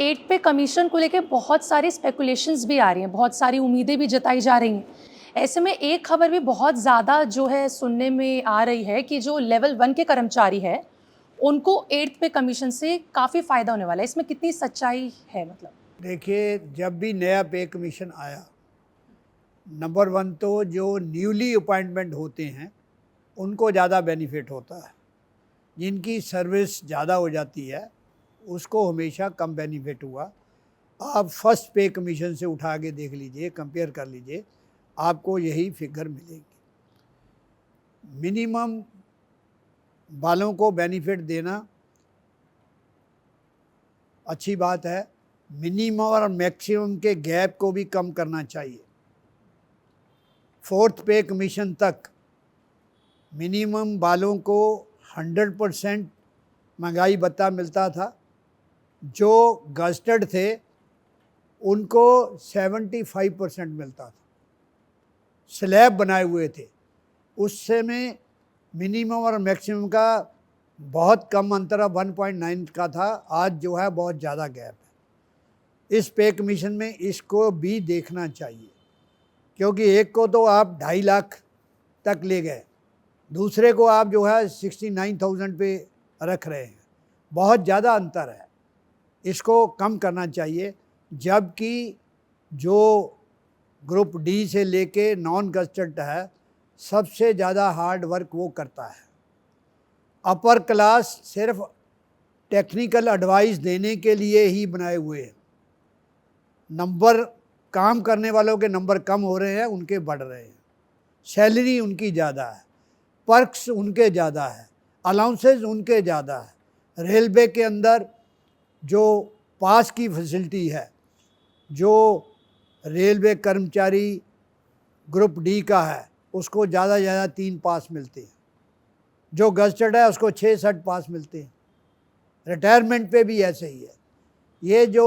Eight पे commission को लेके बहुत सारी स्पेकुलेशंस भी आ रही हैं, बहुत सारी उम्मीदें भी जताई जा रही हैं। ऐसे में एक खबर भी बहुत ज़्यादा जो है सुनने में आ रही है कि जो लेवल 1 के कर्मचारी हैं, उनको एट्थ पे कमीशन से काफ़ी फ़ायदा होने वाला है। इसमें कितनी सच्चाई है मतलब? देखिए, जब भी नया पे कमीशन आया, नंबर वन तो जो न्यूली अपॉइंटमेंट होते हैं उनको ज़्यादा बेनिफिट होता है। जिनकी सर्विस ज़्यादा हो जाती है उसको हमेशा कम बेनिफिट हुआ। आप फर्स्ट पे कमीशन से उठा के देख लीजिए, कंपेयर कर लीजिए, आपको यही फिगर मिलेगी। मिनिमम वालों को बेनिफिट देना अच्छी बात है, मिनिमम और मैक्सिमम के गैप को भी कम करना चाहिए। फोर्थ पे कमीशन तक मिनिमम वालों को 100% महंगाई भत्ता मिलता था। जो गज़टेड थे उनको 75% मिलता था। स्लैब बनाए हुए थे, उससे में मिनिमम और मैक्सिमम का बहुत कम अंतर 1.9 का था। आज जो है बहुत ज़्यादा गैप है। इस पे कमीशन में इसको भी देखना चाहिए, क्योंकि एक को तो आप 2.5 लाख तक ले गए, दूसरे को आप जो है 69,000 पे रख रहे हैं। बहुत ज़्यादा अंतर है, इसको कम करना चाहिए। जबकि जो ग्रुप डी से लेके नॉन गज़टेड है, सबसे ज़्यादा हार्ड वर्क वो करता है। अपर क्लास सिर्फ टेक्निकल एडवाइस देने के लिए ही बनाए हुए हैं। नंबर, काम करने वालों के नंबर कम हो रहे हैं, उनके बढ़ रहे हैं। सैलरी उनकी ज़्यादा है, पर्क्स उनके ज़्यादा है, अलाउंसेस उनके ज़्यादा है। रेलवे के अंदर जो पास की फैसिलिटी है, जो रेलवे कर्मचारी ग्रुप डी का है, उसको ज़्यादा से ज़्यादा 3 पास मिलते हैं। जो गज़टेड है उसको 6-7 पास मिलते हैं। रिटायरमेंट पे भी ऐसे ही है। ये जो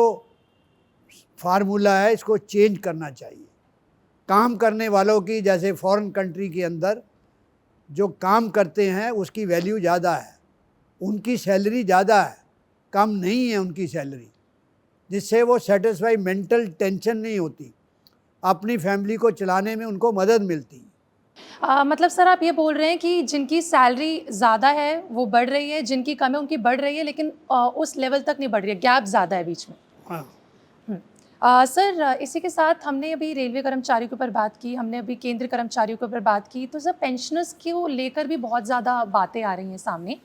फार्मूला है इसको चेंज करना चाहिए। काम करने वालों की, जैसे फॉरेन कंट्री के अंदर जो काम करते हैं उसकी वैल्यू ज़्यादा है, उनकी सैलरी ज़्यादा है, कम नहीं है उनकी सैलरी, जिससे वो सेटिस्फाई, मेंटल टेंशन नहीं होती, अपनी फैमिली को चलाने में उनको मदद मिलती है। मतलब सर आप ये बोल रहे हैं कि जिनकी सैलरी ज़्यादा है वो बढ़ रही है, जिनकी कम है उनकी बढ़ रही है, लेकिन उस लेवल तक नहीं बढ़ रही है, गैप ज़्यादा है बीच में। हाँ, हुँ। सर इसी के साथ हमने अभी रेलवे कर्मचारियों के ऊपर बात की, हमने अभी केंद्रीय कर्मचारियों के ऊपर बात की, तो सर पेंशनर्स को लेकर भी बहुत ज़्यादा बातें आ रही हैं सामने।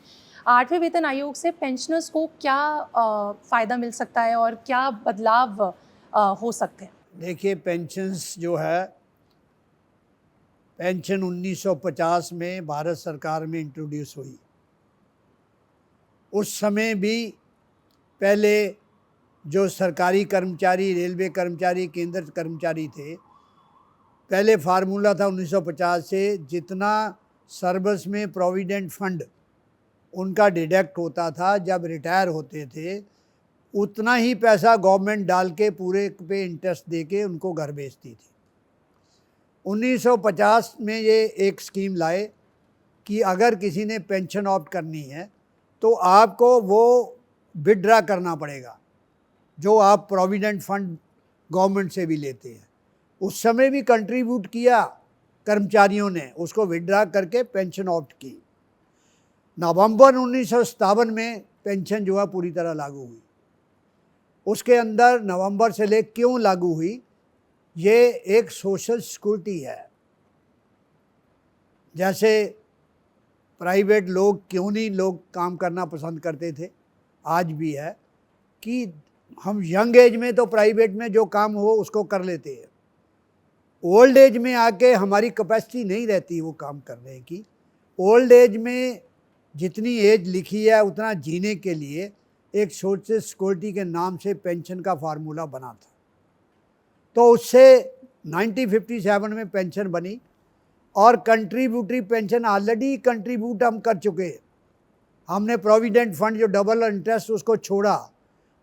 8वें वेतन आयोग से पेंशनर्स को क्या फ़ायदा मिल सकता है और क्या बदलाव हो सकते हैं? देखिए, पेंशन्स जो है, पेंशन 1950 में भारत सरकार में इंट्रोड्यूस हुई। उस समय भी पहले जो सरकारी कर्मचारी, रेलवे कर्मचारी, केंद्र कर्मचारी थे, पहले फार्मूला था 1950 से, जितना सर्विस में प्रोविडेंट फंड उनका डिडक्ट होता था जब रिटायर होते थे, उतना ही पैसा गवर्नमेंट डाल के पूरे पे इंटरेस्ट दे के उनको घर भेजती थी। 1950 में ये एक स्कीम लाए कि अगर किसी ने पेंशन ऑप्ट करनी है तो आपको वो विड्रा करना पड़ेगा, जो आप प्रोविडेंट फंड गवर्नमेंट से भी लेते हैं। उस समय भी कंट्रीब्यूट किया कर्मचारियों ने, उसको विड्रा करके पेंशन ऑप्ट की। नवंबर 1957 में पेंशन जो है पूरी तरह लागू हुई। उसके अंदर नवंबर से ले क्यों लागू हुई, ये एक सोशल सिक्योरिटी है। जैसे प्राइवेट लोग, क्यों नहीं लोग काम करना पसंद करते थे, आज भी है कि हम यंग एज में तो प्राइवेट में जो काम हो उसको कर लेते हैं, ओल्ड एज में आके हमारी कैपेसिटी नहीं रहती वो काम करने की। ओल्ड एज में जितनी एज लिखी है उतना जीने के लिए एक सोशल सिक्योरिटी के नाम से पेंशन का फार्मूला बना था। तो उससे 1957 में पेंशन बनी, और कंट्रीब्यूटरी पेंशन ऑलरेडी कंट्रीब्यूट हम कर चुके हैं। हमने प्रोविडेंट फंड जो डबल इंटरेस्ट उसको छोड़ा,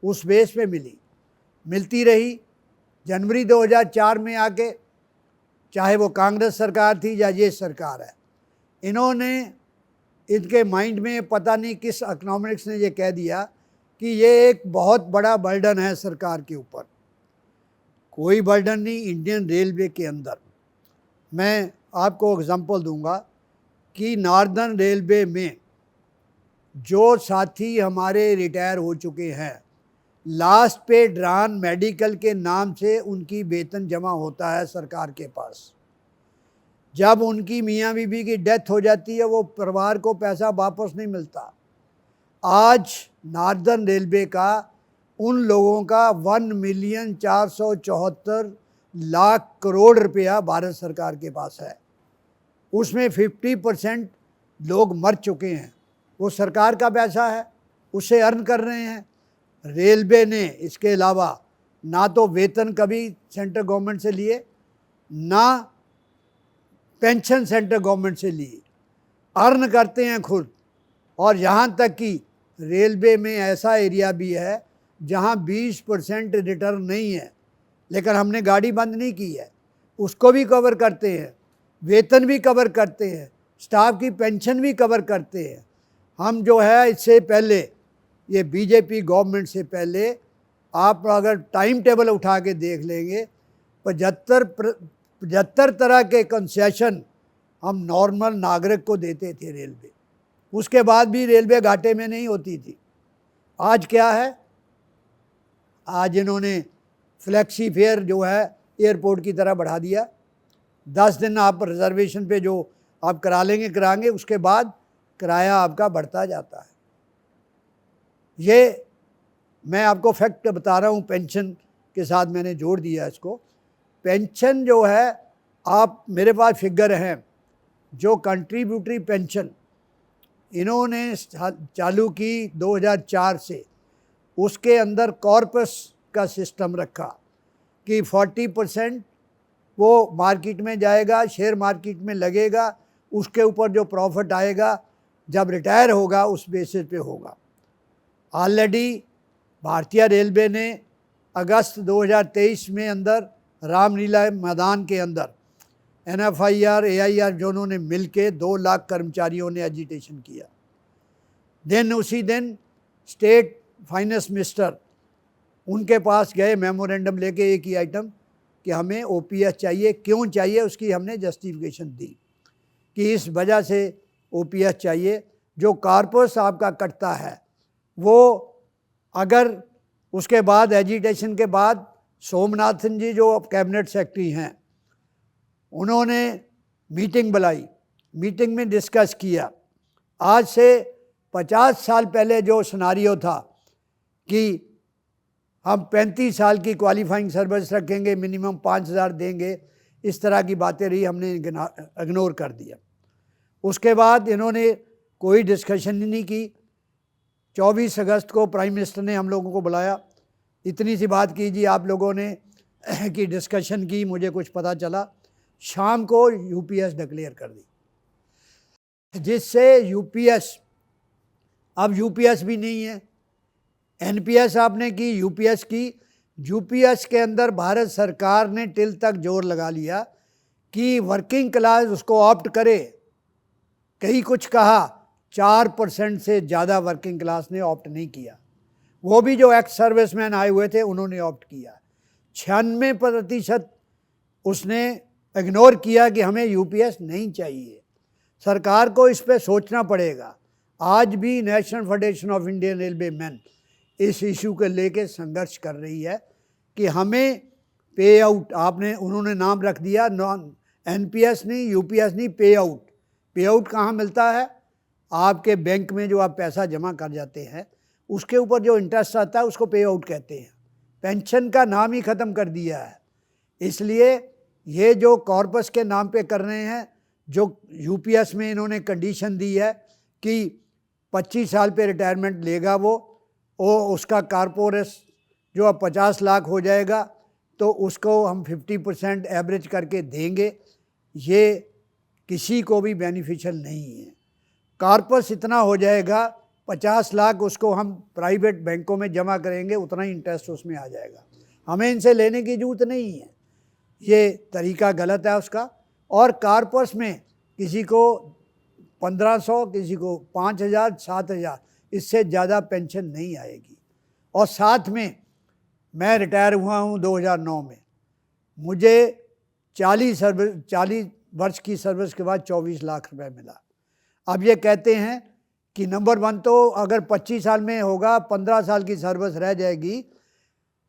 उस बेस पे मिलती रही। जनवरी 2004 में आके, चाहे वो कांग्रेस सरकार थी या ये सरकार है, इन्होंने, इनके माइंड में पता नहीं किस इकोनॉमिक्स ने ये कह दिया कि ये एक बहुत बड़ा बर्डन है सरकार के ऊपर। कोई बर्डन नहीं इंडियन रेलवे के अंदर। मैं आपको एग्जांपल दूंगा कि नॉर्दर्न रेलवे में जो साथी हमारे रिटायर हो चुके हैं, लास्ट पे ड्रान मेडिकल के नाम से उनकी वेतन जमा होता है सरकार के पास। जब उनकी मियाँ बीबी की डेथ हो जाती है, वो परिवार को पैसा वापस नहीं मिलता। आज नॉर्दर्न रेलवे का उन लोगों का 1,474,00,000 करोड़ रुपया भारत सरकार के पास है। उसमें 50% लोग मर चुके हैं। वो सरकार का पैसा है, उसे अर्न कर रहे हैं। रेलवे ने इसके अलावा ना तो वेतन कभी सेंट्रल गवर्नमेंट से लिए, ना पेंशन सेंट्रल गवर्नमेंट से लिए, अर्न करते हैं खुद। और यहाँ तक कि रेलवे में ऐसा एरिया भी है जहाँ 20% रिटर्न नहीं है, लेकिन हमने गाड़ी बंद नहीं की है, उसको भी कवर करते हैं, वेतन भी कवर करते हैं, स्टाफ की पेंशन भी कवर करते हैं। हम जो है इससे पहले, ये बीजेपी गवर्नमेंट से पहले, आप अगर टाइम टेबल उठा के देख लेंगे, 75 तरह के कंसेशन हम नॉर्मल नागरिक को देते थे रेलवे। उसके बाद भी रेलवे घाटे में नहीं होती थी। आज क्या है? आज इन्होंने फ्लैक्सी फेयर जो है एयरपोर्ट की तरह बढ़ा दिया। 10 दिन आप रिजर्वेशन पे जो आप कराएंगे, उसके बाद किराया आपका बढ़ता जाता है। ये मैं आपको फैक्ट बता रहा हूँ, पेंशन के साथ मैंने जोड़ दिया इसको। पेंशन जो है, आप मेरे पास फिगर हैं, जो कंट्रीब्यूटरी पेंशन इन्होंने चालू की 2004 से, उसके अंदर कॉर्पस का सिस्टम रखा कि 40% वो मार्केट में जाएगा, शेयर मार्केट में लगेगा, उसके ऊपर जो प्रॉफिट आएगा जब रिटायर होगा उस बेसिस पे होगा। ऑलरेडी भारतीय रेलवे ने अगस्त 2023 में अंदर रामलीला मैदान के अंदर NFIR, AIR दोनों ने मिल के 2 लाख कर्मचारियों ने एजिटेशन किया। उसी दिन स्टेट फाइनेंस मिनिस्टर उनके पास गए मेमोरेंडम लेके, एक ही आइटम कि हमें OPS चाहिए। क्यों चाहिए उसकी हमने जस्टिफिकेशन दी कि इस वजह से OPS चाहिए। जो कॉर्पस आपका कटता है वो, अगर उसके बाद एजिटेशन के बाद सोमनाथन जी जो कैबिनेट सेक्रेटरी हैं, उन्होंने मीटिंग बुलाई, मीटिंग में डिस्कस किया। आज से 50 साल पहले जो सिनारियो था कि हम 35 साल की क्वालिफाइंग सर्विस रखेंगे, मिनिमम 5,000 देंगे, इस तरह की बातें रही, हमने इग्नोर कर दिया। उसके बाद इन्होंने कोई डिस्कशन ही नहीं की। 24 अगस्त को प्राइम मिनिस्टर ने हम लोगों को बुलाया, इतनी सी बात कीजिए आप लोगों ने कि डिस्कशन की, मुझे कुछ पता चला। शाम को UPS डिक्लेयर कर दी, जिससे UPS, अब UPS भी नहीं है। NPS आपने की, UPS की। UPS के अंदर भारत सरकार ने टिल तक जोर लगा लिया कि वर्किंग क्लास उसको ऑप्ट करे। कहीं कुछ कहा, 4% से ज़्यादा वर्किंग क्लास ने ऑप्ट नहीं किया। वो भी जो एक्स सर्विसमैन आए हुए थे उन्होंने ऑप्ट किया। 96% उसने इग्नोर किया कि हमें UPS नहीं चाहिए। सरकार को इस पे सोचना पड़ेगा। आज भी national federation of Indian railway man इस इशू को लेके संघर्ष कर रही है कि हमें पे आउट, उन्होंने नाम रख दिया NPS नहीं, UPS नहीं, पे आउट। पे आउट कहाँ मिलता है? आपके बैंक में जो आप पैसा जमा कर जाते हैं, उसके ऊपर जो इंटरेस्ट आता है उसको पे आउट कहते हैं। पेंशन का नाम ही ख़त्म कर दिया है। इसलिए ये जो कॉर्पस के नाम पे कर रहे हैं, जो UPS में इन्होंने कंडीशन दी है कि 25 साल पे रिटायरमेंट लेगा वो उसका कॉर्पोरेट जो अब 50 लाख हो जाएगा, तो उसको हम 50% एवरेज करके देंगे। ये किसी को भी बेनिफिशियल नहीं है। कॉर्पस इतना हो जाएगा, 50 लाख उसको हम प्राइवेट बैंकों में जमा करेंगे, उतना ही इंटरेस्ट उसमें आ जाएगा। हमें इनसे लेने की ज़रूरत नहीं है। ये तरीका गलत है उसका। और कॉर्पस में किसी को 1500, किसी को 5,000, 7,000, इससे ज़्यादा पेंशन नहीं आएगी। और साथ में मैं रिटायर हुआ हूँ 2009 में। मुझे 40 वर्ष की सर्विस के बाद 24 लाख रुपए मिला। अब ये कहते हैं कि नंबर 1 तो अगर 25 साल में होगा, 15 साल की सर्विस रह जाएगी,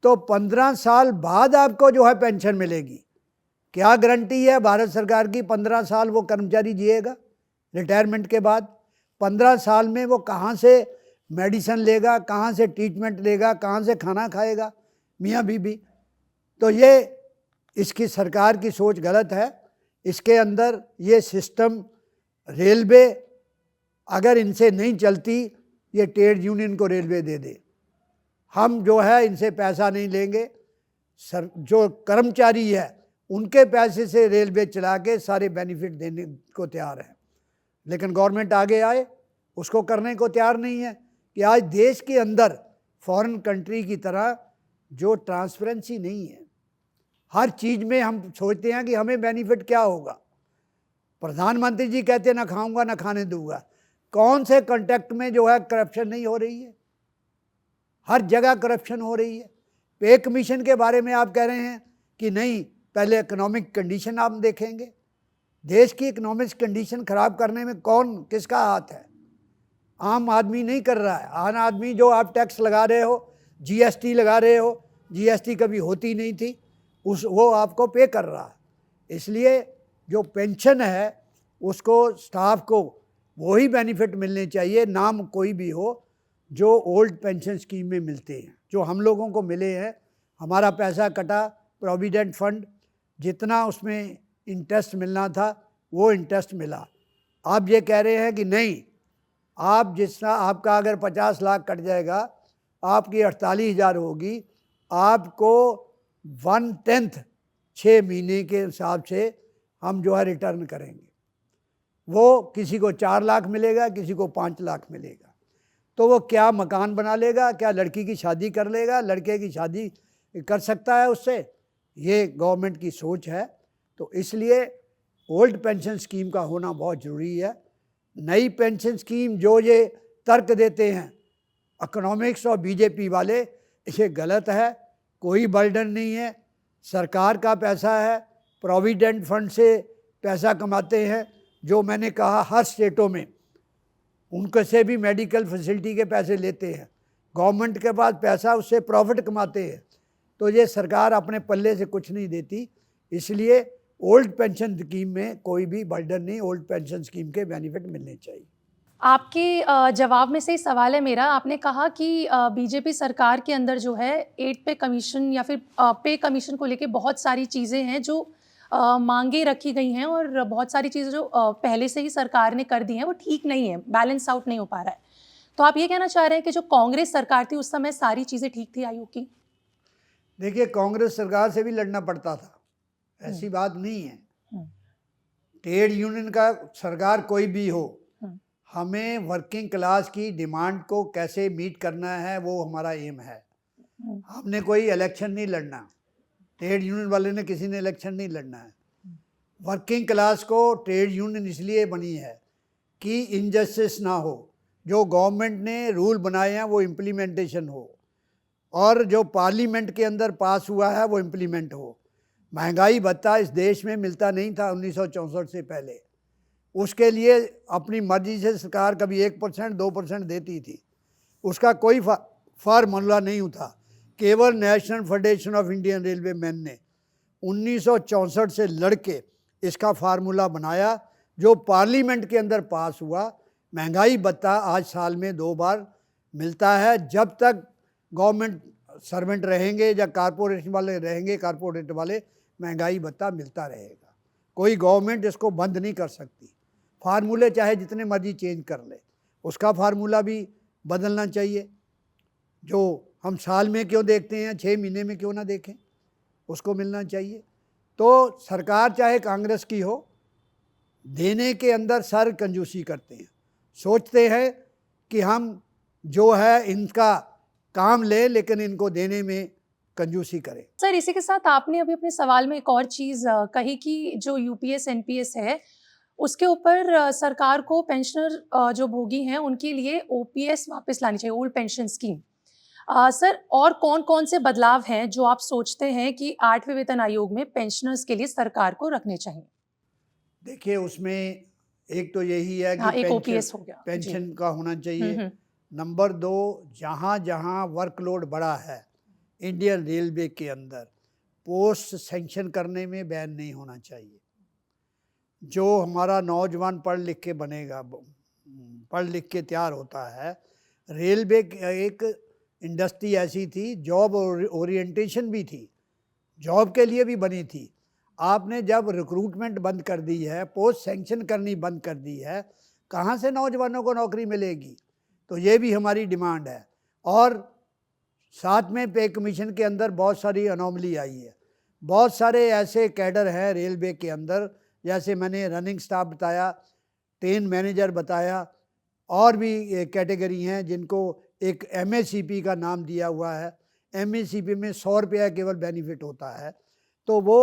तो 15 साल बाद आपको जो है पेंशन मिलेगी। क्या गारंटी है भारत सरकार की 15 साल वो कर्मचारी जिएगा रिटायरमेंट के बाद? 15 साल में वो कहाँ से मेडिसिन लेगा, कहाँ से ट्रीटमेंट लेगा, कहाँ से खाना खाएगा मियाँ बीबी? तो ये इसकी सरकार की सोच गलत है। इसके अंदर ये सिस्टम रेलवे अगर इनसे नहीं चलती, ये ट्रेड यूनियन को रेलवे दे दे, हम जो है इनसे पैसा नहीं लेंगे। जो कर्मचारी है उनके पैसे से रेलवे चला के सारे बेनिफिट देने को तैयार है, लेकिन गवर्नमेंट आगे आए उसको करने को तैयार नहीं है। कि आज देश के अंदर फॉरेन कंट्री की तरह जो ट्रांसपेरेंसी नहीं है, हर चीज़ में हम सोचते हैं कि हमें बेनिफिट क्या होगा। प्रधानमंत्री जी कहते हैं ना खाऊंगा ना खाने दूंगा, कौन से कॉन्टेक्ट में जो है करप्शन नहीं हो रही है? हर जगह करप्शन हो रही है। पे कमीशन के बारे में आप कह रहे हैं कि नहीं, पहले इकोनॉमिक कंडीशन आप देखेंगे। देश की इकोनॉमिक कंडीशन खराब करने में कौन किसका हाथ है? आम आदमी नहीं कर रहा है। आम आदमी जो आप टैक्स लगा रहे हो, जीएसटी लगा रहे हो, जीएसटी कभी होती नहीं थी, वो आपको पे कर रहा है। इसलिए जो पेंशन है उसको स्टाफ को वही बेनिफिट मिलने चाहिए, नाम कोई भी हो, जो ओल्ड पेंशन स्कीम में मिलते हैं, जो हम लोगों को मिले हैं। हमारा पैसा कटा प्रोविडेंट फंड, जितना उसमें इंटरेस्ट मिलना था वो इंटरेस्ट मिला। आप ये कह रहे हैं कि नहीं, आप जितना आपका अगर 50 लाख कट जाएगा, आपकी 48,000 होगी, आपको 1/10 6 महीने के हिसाब से हम जो है रिटर्न करेंगे। वो किसी को 4 लाख मिलेगा, किसी को 5 लाख मिलेगा। तो वो क्या मकान बना लेगा, क्या लड़की की शादी कर लेगा, लड़के की शादी कर सकता है उससे? ये गवर्नमेंट की सोच है। तो इसलिए ओल्ड पेंशन स्कीम का होना बहुत ज़रूरी है। नई पेंशन स्कीम जो ये तर्क देते हैं इकोनॉमिक्स और बीजेपी वाले, ये गलत है। कोई बर्डन नहीं है, सरकार का पैसा है, प्रोविडेंट फंड से पैसा कमाते हैं। जो मैंने कहा हर स्टेटों में उनके से भी मेडिकल फैसिलिटी के पैसे लेते हैं, गवर्नमेंट के पास पैसा, उससे प्रॉफिट कमाते हैं। तो ये सरकार अपने पल्ले से कुछ नहीं देती। इसलिए ओल्ड पेंशन स्कीम में कोई भी बर्डन नहीं, ओल्ड पेंशन स्कीम के बेनिफिट मिलने चाहिए। आपके जवाब में से ही सवाल है मेरा। आपने कहा कि बीजेपी सरकार के अंदर जो है 8 पे कमीशन या फिर पे कमीशन को लेके बहुत सारी चीज़ें हैं जो मांगे रखी गई हैं, और बहुत सारी चीज़ें जो पहले से ही सरकार ने कर दी हैं वो ठीक नहीं है, बैलेंस आउट नहीं हो पा रहा है। तो आप ये कहना चाह रहे हैं कि जो कांग्रेस सरकार थी उस समय सारी चीज़ें ठीक थी आयोग की? देखिए, कांग्रेस सरकार से भी लड़ना पड़ता था, ऐसी बात नहीं है। ट्रेड यूनियन का सरकार कोई भी हो, हमें वर्किंग क्लास की डिमांड को कैसे मीट करना है वो हमारा एम है। हमने कोई इलेक्शन नहीं लड़ना, ट्रेड यूनियन वाले ने किसी ने इलेक्शन नहीं लड़ना है। वर्किंग क्लास को ट्रेड यूनियन इसलिए बनी है कि इनजस्टिस ना हो, जो गवर्नमेंट ने रूल बनाए हैं वो इम्प्लीमेंटेशन हो, और जो पार्लियामेंट के अंदर पास हुआ है वो इम्प्लीमेंट हो। महंगाई भत्ता इस देश में मिलता नहीं था 1964 से पहले। उसके लिए अपनी मर्जी से सरकार कभी 1% 2% देती थी, उसका कोई फार्मूला नहीं था। केवल national federation of Indian railway man ने 1964 से लड़के इसका फार्मूला बनाया, जो पार्लियामेंट के अंदर पास हुआ। महंगाई भत्ता आज साल में 2 बार मिलता है। जब तक गवर्नमेंट सर्वेंट रहेंगे या कारपोरेशन वाले रहेंगे, कारपोरेट वाले, महंगाई भत्ता मिलता रहेगा। कोई गवर्नमेंट इसको बंद नहीं कर सकती। फार्मूले चाहे जितने मर्जी चेंज कर ले, उसका फार्मूला भी बदलना चाहिए। जो हम साल में क्यों देखते हैं, 6 महीने में क्यों ना देखें, उसको मिलना चाहिए। तो सरकार चाहे कांग्रेस की हो, देने के अंदर सर कंजूसी करते हैं, सोचते हैं कि हम जो है इनका काम ले, लेकिन इनको देने में कंजूसी करें। सर, इसी के साथ आपने अभी अपने सवाल में एक और चीज़ कही कि जो यूपीएस एनपीएस है उसके ऊपर सरकार को पेंशनर जो भोगी हैं उनके लिए ओपीएस वापस लानी चाहिए, ओल्ड पेंशन स्कीम। सर और कौन-कौन से बदलाव हैं जो आप सोचते हैं कि 8वें वेतन आयोग में पेंशनर्स के लिए सरकार को रखने चाहिए? देखिए उसमें एक तो यही है कि हाँ, एक पेंशन ओपीएस हो गया। जी। पेंशन का होना हुँ, चाहिए। हुँ। नंबर 2, जहाँ जहाँ वर्कलोड बढ़ा है इंडियन रेलवे के अंदर, पोस्ट सैंक्शन करने में बैन नहीं होना चाहिए। जो हमारा नौजवान पढ़ लिख के बनेगा, पढ़ लिख के तैयार होता है, रेलवे एक इंडस्ट्री ऐसी थी, जॉब ओरिएंटेशन भी थी, जॉब के लिए भी बनी थी। आपने जब रिक्रूटमेंट बंद कर दी है, पोस्ट सैंक्शन करनी बंद कर दी है, कहाँ से नौजवानों को नौकरी मिलेगी? तो ये भी हमारी डिमांड है। और साथ में पे कमीशन के अंदर बहुत सारी अनोमली आई है। बहुत सारे ऐसे कैडर हैं रेलवे के अंदर, जैसे मैंने रनिंग स्टाफ बताया, ट्रेन मैनेजर बताया, और भी कैटेगरी हैं जिनको एक एमएससीपी का नाम दिया हुआ है। एमएससीपी में 100 रुपया केवल बेनिफिट होता है, तो वो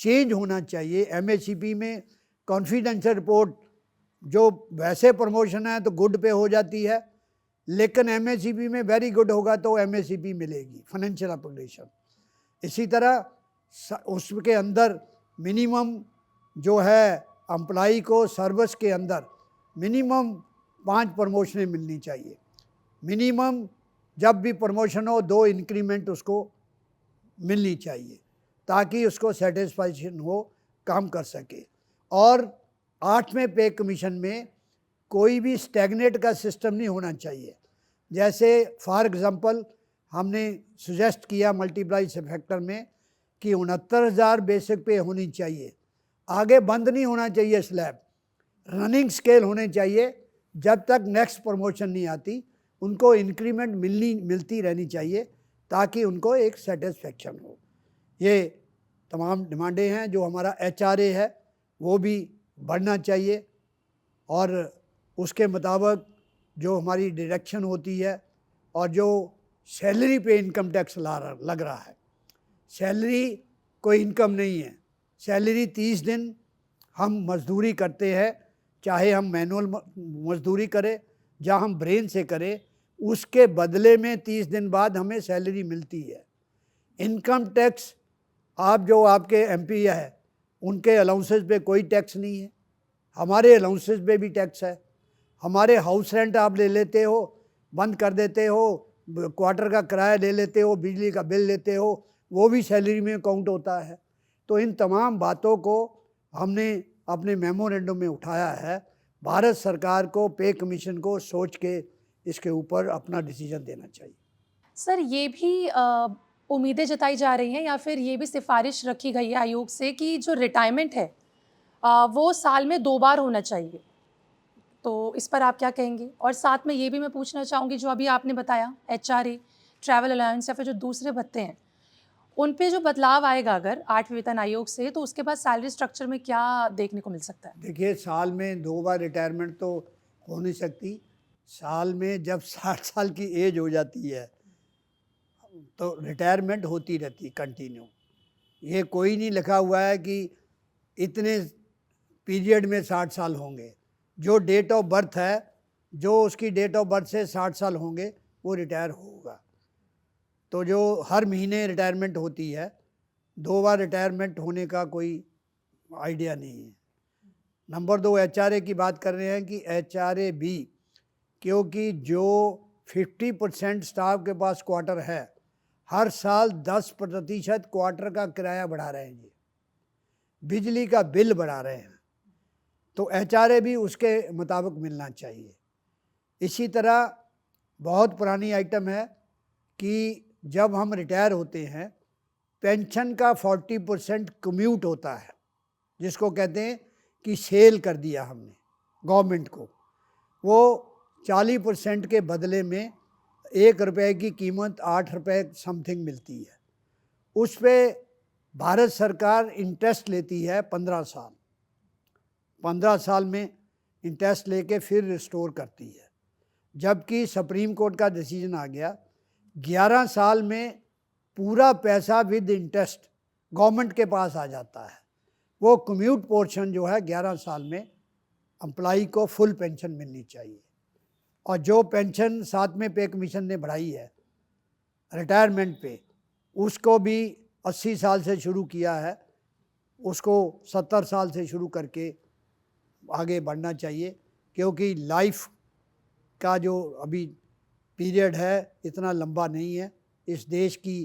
चेंज होना चाहिए। एमएससीपी में कॉन्फिडेंशियल रिपोर्ट, जो वैसे प्रमोशन है तो गुड पे हो जाती है, लेकिन एमएससीपी में वेरी गुड होगा तो एमएससीपी मिलेगी, फाइनेंशियल अपग्रेडेशन। इसी तरह उसके अंदर मिनिमम जो है एम्प्लॉई को सर्विस के अंदर मिनिमम 5 प्रमोशनें मिलनी चाहिए। मिनिमम जब भी प्रमोशन हो 2 इंक्रीमेंट उसको मिलनी चाहिए, ताकि उसको सेटिस्फैक्शन हो, काम कर सके। और 8वें पे कमीशन में कोई भी स्टैग्नेट का सिस्टम नहीं होना चाहिए। जैसे फॉर एग्ज़ाम्पल हमने सजेस्ट किया मल्टीप्लाई फैक्टर में कि 69,000 बेसिक पे होनी चाहिए, आगे बंद नहीं होना चाहिए स्लैब, रनिंग स्केल होने चाहिए। जब तक नेक्स्ट प्रमोशन नहीं आती उनको इंक्रीमेंट मिलती रहनी चाहिए, ताकि उनको एक सेटिस्फेक्शन हो। ये तमाम डिमांडें हैं। जो हमारा एचआरए है वो भी बढ़ना चाहिए, और उसके मुताबिक जो हमारी डायरेक्शन होती है, और जो सैलरी पे इनकम टैक्स लग रहा है, सैलरी कोई इनकम नहीं है। सैलरी 30 दिन हम मजदूरी करते हैं, चाहे हम मैनुअल मजदूरी करें या हम ब्रेन से करें, उसके बदले में 30 दिन बाद हमें सैलरी मिलती है। इनकम टैक्स, आप जो आपके एमपी है उनके अलाउंसेस पे कोई टैक्स नहीं है, हमारे अलाउंसेस पे भी टैक्स है। हमारे हाउस रेंट आप ले लेते हो, बंद कर देते हो, क्वार्टर का किराया ले लेते हो, बिजली का बिल लेते हो, वो भी सैलरी में काउंट होता है। तो इन तमाम बातों को हमने अपने मेमोरेंडम में उठाया है। भारत सरकार को पे कमीशन को सोच के इसके ऊपर अपना डिसीजन देना चाहिए। सर ये भी उम्मीदें जताई जा रही हैं या फिर ये भी सिफारिश रखी गई है आयोग से कि जो रिटायरमेंट है वो साल में 2 बार होना चाहिए। तो इस पर आप क्या कहेंगे? और साथ में ये भी मैं पूछना चाहूँगी, जो अभी आपने बताया एचआरए, ट्रैवल अलाउंस या फिर जो दूसरे भत्ते हैं, उन पे जो बदलाव आएगा अगर 8वें वेतन आयोग से, तो उसके बाद सैलरी स्ट्रक्चर में क्या देखने को मिल सकता है? देखिए, साल में 2 बार रिटायरमेंट तो हो नहीं सकती। साल में जब 60 साल की एज हो जाती है तो रिटायरमेंट होती रहती कंटिन्यू। ये कोई नहीं लिखा हुआ है कि इतने पीरियड में 60 साल होंगे। जो डेट ऑफ बर्थ है, जो उसकी डेट ऑफ बर्थ से 60 साल होंगे वो रिटायर होगा। तो जो हर महीने रिटायरमेंट होती है, 2 बार रिटायरमेंट होने का कोई आइडिया नहीं है। नंबर 2, एचआरए की बात कर रहे हैं कि एचआरए भी, क्योंकि जो 50% स्टाफ के पास क्वार्टर है, हर साल 10% क्वार्टर का किराया बढ़ा रहे हैं जी, बिजली का बिल बढ़ा रहे हैं, तो एचआरए भी उसके मुताबिक मिलना चाहिए। इसी तरह बहुत पुरानी आइटम है कि जब हम रिटायर होते हैं, पेंशन का 40% कम्यूट होता है, जिसको कहते हैं कि सेल कर दिया हमने गवर्नमेंट को। वो 40% के बदले में 1 रुपये की कीमत 8 रुपये समथिंग मिलती है। उस पर भारत सरकार इंटरेस्ट लेती है 15 साल। 15 साल में इंटरेस्ट लेके फिर रिस्टोर करती है। जबकि सुप्रीम कोर्ट का डिसीजन आ गया, 11 साल में पूरा पैसा विद इंटरेस्ट गवर्नमेंट के पास आ जाता है। वो कम्यूट पोर्शन जो है 11 साल में एम्प्लॉई को फुल पेंशन मिलनी चाहिए। और जो पेंशन साथ में पे कमीशन ने बढ़ाई है, रिटायरमेंट पे, उसको भी 80 साल से शुरू किया है, उसको 70 साल से शुरू करके आगे बढ़ना चाहिए, क्योंकि लाइफ का जो अभी पीरियड है इतना लंबा नहीं है। इस देश की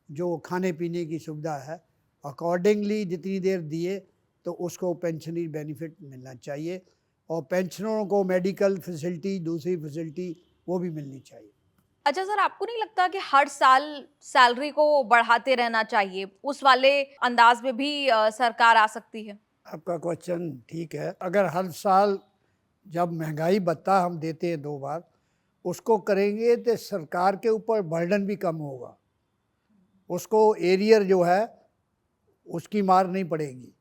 जो खाने पीने की सुविधा है, अकॉर्डिंगली जितनी देर दिए तो उसको पेंशनरी बेनिफिट मिलना चाहिए, और पेंशनरों को मेडिकल फैसिलिटी, दूसरी फैसिलिटी वो भी मिलनी चाहिए। अच्छा सर, आपको नहीं लगता कि हर साल सैलरी को बढ़ाते रहना चाहिए? उस वाले अंदाज में भी सरकार आ सकती है। आपका क्वेश्चन ठीक है। अगर हर साल जब महंगाई भत्ता हम देते हैं 2 बार, उसको करेंगे तो सरकार के ऊपर बर्डन भी कम होगा, उसको एरियर जो है उसकी मार नहीं पड़ेगी।